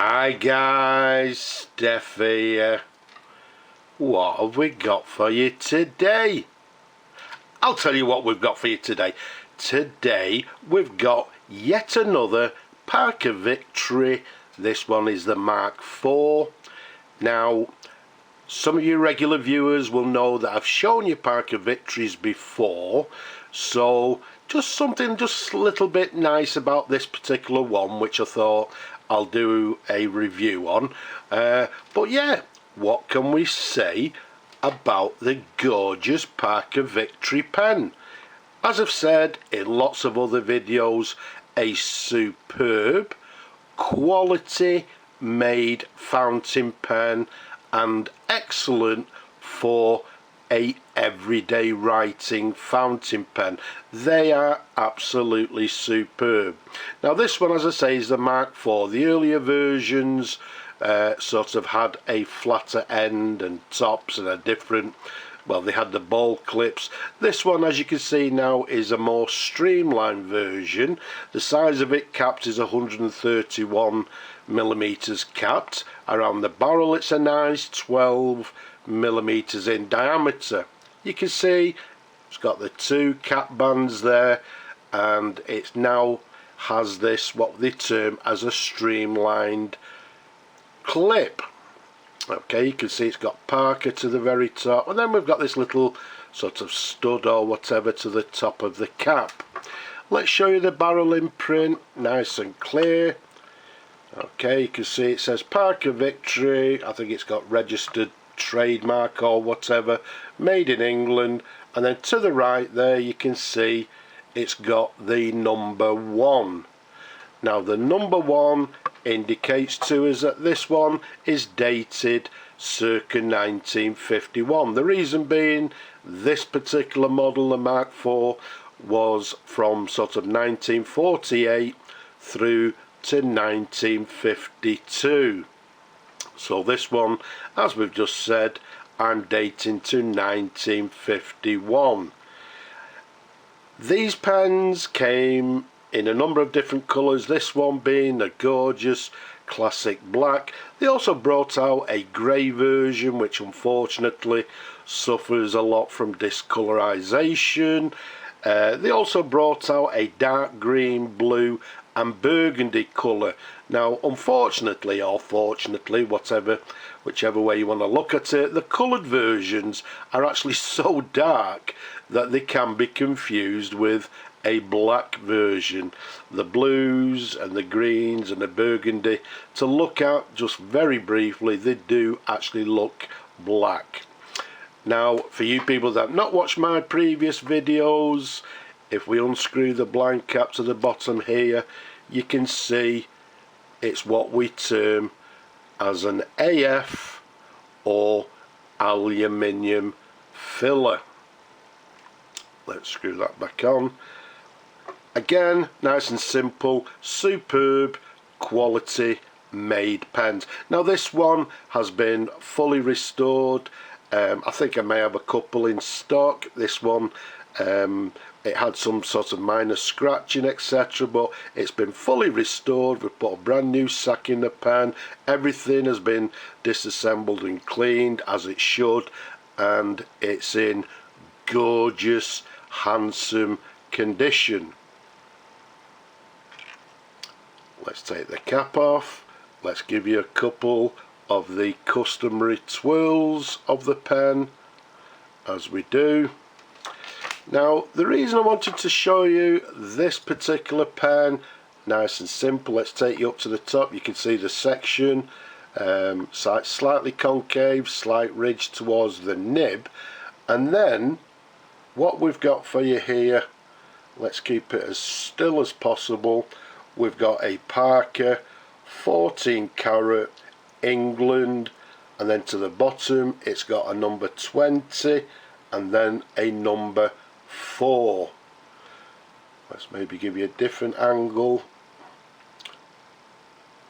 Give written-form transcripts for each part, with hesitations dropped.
Hi guys, Steph here. What have we got for you today? I'll tell you what we've got for you today. Today we've got yet another Parker Victory. This one is the Mark IV. Now, some of you regular viewers will know that I've shown you Parker Victories before, so just something just a little bit nice about this particular one, which I thought I'll do a review on. But yeah, what can we say about the gorgeous Parker Victory pen? As I've said in lots of other videos, a superb quality made fountain pen and excellent for a everyday writing fountain pen. They are absolutely superb. Now this one, as I say, is the Mark IV. The earlier versions sort of had a flatter end and tops and a different, well, they had the ball clips. This one, as you can see now, is a more streamlined version. The size of it capped is 131 millimeters capped. Around the barrel it's a nice 12 millimeters in diameter. You can see it's got the two cap bands there, and it now has this, what they term as a streamlined clip. Okay, you can see it's got Parker to the very top, and then we've got this little sort of stud or whatever to the top of the cap. Let's show you the barrel imprint, nice and clear. Okay, you can see it says Parker Victory. I think it's got registered trademark or whatever, made in England, and then to the right there you can see it's got the number 1. Now the number 1 indicates to us that this one is dated circa 1951. The reason being, this particular model, the Mark IV, was from sort of 1948 through to 1952. So this one, as we've just said, I'm dating to 1951. These pens came in a number of different colours, this one being a gorgeous classic black. They also brought out a grey version, which unfortunately suffers a lot from discolorization. They also brought out a dark green, blue and burgundy colour. Now unfortunately, or fortunately, whichever way you want to look at it, the coloured versions are actually so dark that they can be confused with a black version. The blues and the greens and the burgundy, to look at just very briefly, they do actually look black. Now for you people that have not watched my previous videos, if we unscrew the blind cap to the bottom here, you can see it's what we term as an AF or aluminium filler. Let's screw that back on. Again, nice and simple, superb quality made pens. Now this one has been fully restored. I think I may have a couple in stock. This one, it had some sort of minor scratching, etc., but it's been fully restored. We've put a brand new sack in the pen. Everything has been disassembled and cleaned as it should, and it's in gorgeous, handsome condition. Let's take the cap off. Let's give you a couple of the customary twirls of the pen as we do. Now the reason I wanted to show you this particular pen, nice and simple, let's take you up to the top. You can see the section, slightly concave, slight ridge towards the nib, and then what we've got for you here, let's keep it as still as possible. We've got a Parker 14 carat England, and then to the bottom it's got a number 20 and then a number 4. Let's maybe give you a different angle.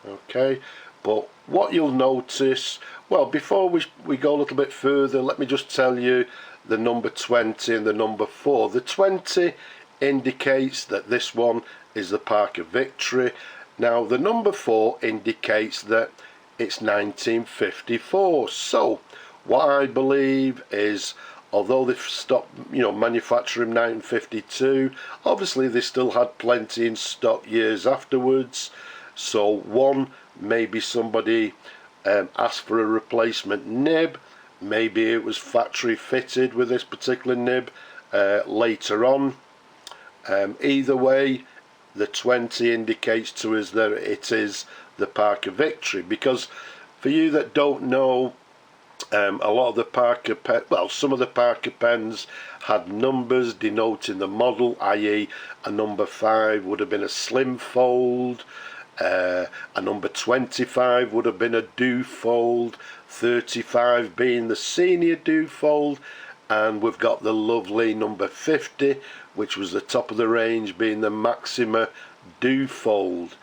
Okay, but what you'll notice, well, before we go a little bit further, let me just tell you the number 20 and the number 4. The 20 indicates that this one is the Parker Victory. Now the number 4 indicates that it's 1954. So what I believe is, although they've stopped manufacturing in 1952, obviously they still had plenty in stock years afterwards. So one, maybe somebody asked for a replacement nib, maybe it was factory fitted with this particular nib later on. Either way, the 20 indicates to us that it is the Parker Victory, because for you that don't know, a lot of the Parker some of the Parker pens had numbers denoting the model, i.e. a number 5 would have been a slim fold, a number 25 would have been a do fold, 35 being the senior do fold, and we've got the lovely number 50, which was the top of the range, being the Maxima do fold.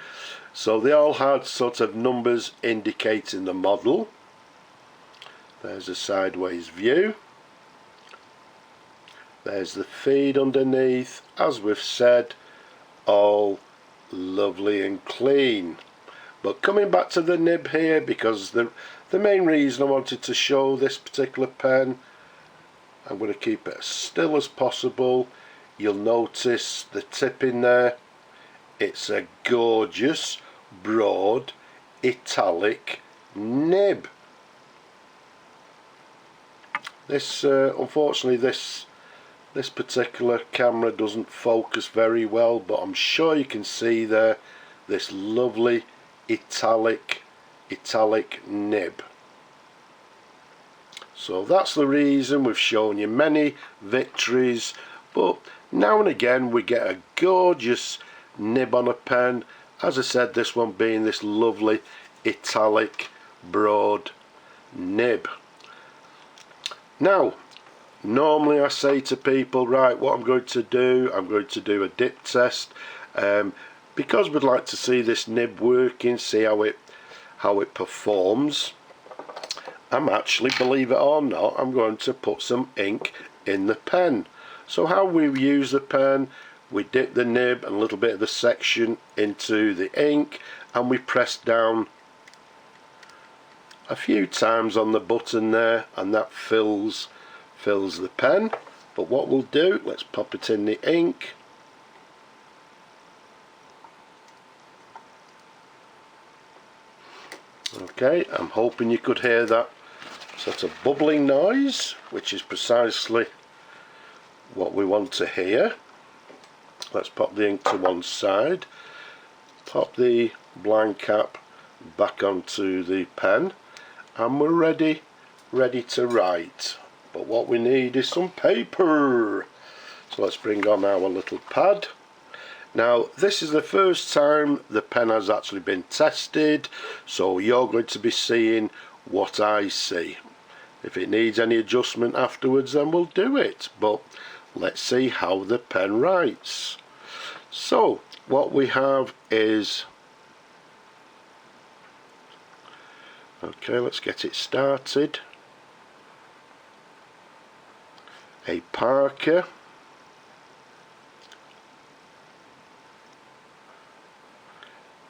So they all had sort of numbers indicating the model. There's a sideways view. There's the feed underneath, as we've said, all lovely and clean. But coming back to the nib here, because the main reason I wanted to show this particular pen, I'm going to keep it as still as possible. You'll notice the tip in there. It's a gorgeous broad italic nib. This unfortunately this particular camera doesn't focus very well, but I'm sure you can see there this lovely italic nib. So that's the reason we've shown you many victories, but now and again we get a gorgeous nib on a pen. As I said, this one being this lovely italic broad nib. Now, normally I say to people, right, what I'm going to do a dip test, because we'd like to see this nib working, see how it performs. I'm actually, believe it or not, I'm going to put some ink in the pen. So how we use the pen, we dip the nib and a little bit of the section into the ink, and we press down a few times on the button there, and that fills the pen. But what we'll do, let's pop it in the ink. Okay, I'm hoping you could hear that sort of bubbling noise, which is precisely what we want to hear. Let's pop the ink to one side, pop the blind cap back onto the pen, and we're ready to write. But what we need is some paper. So let's bring on our little pad. Now this is the first time the pen has actually been tested, so you're going to be seeing what I see. If it needs any adjustment afterwards, then we'll do it, but let's see how the pen writes. So what we have is, okay, let's get it started. A Parker,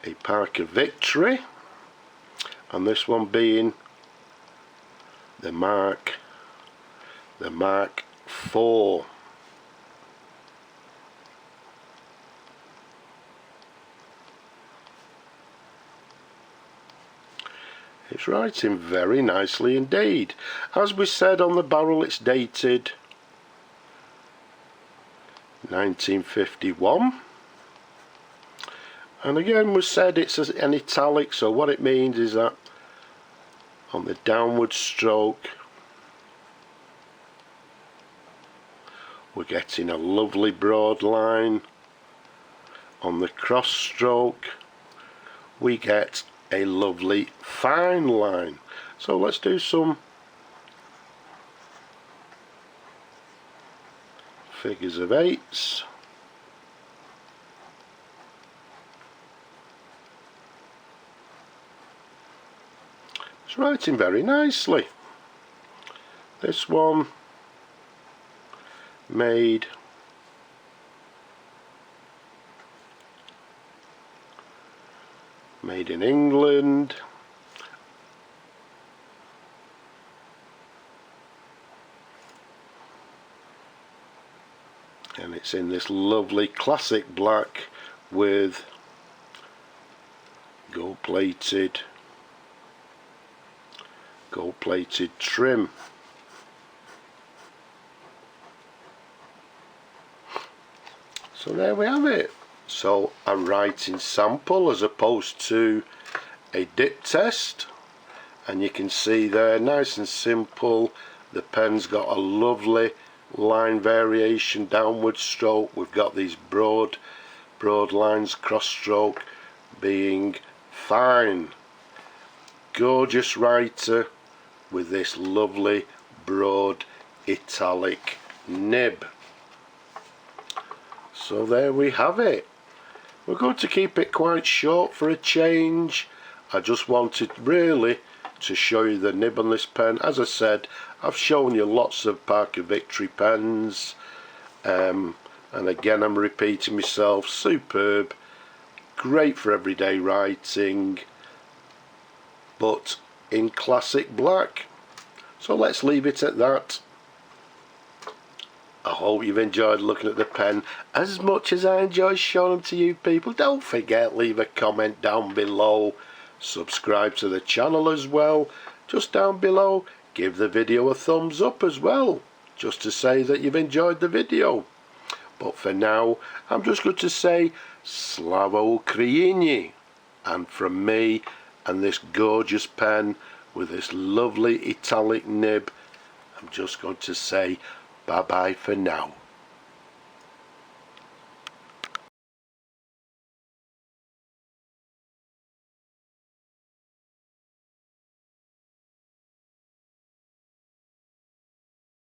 a Parker Victory, and this one being the Mark IV. It's writing very nicely indeed. As we said on the barrel, it's dated 1951, and again we said it's an italic, so what it means is that on the downward stroke we're getting a lovely broad line, on the cross stroke we get a lovely fine line. So let's do some figures of eights. It's writing very nicely. This one made made in England. And it's in this lovely classic black with gold-plated trim. So there we have it. So a writing sample as opposed to a dip test, and you can see there, nice and simple. The pen's got a lovely line variation, downward stroke. We've got these broad lines, cross stroke being fine. Gorgeous writer with this lovely broad italic nib. So there we have it. We're going to keep it quite short for a change. I just wanted really to show you the nib on this pen. As I said, I've shown you lots of Parker Victory pens, and again I'm repeating myself, superb, great for everyday writing, but in classic black. So let's leave it at that. I hope you've enjoyed looking at the pen as much as I enjoy showing them to you people. Don't forget, leave a comment down below. Subscribe to the channel as well. Just down below, give the video a thumbs up as well, just to say that you've enjoyed the video. But for now, I'm just going to say Slava Ukraini. And from me and this gorgeous pen with this lovely italic nib, I'm just going to say bye bye for now.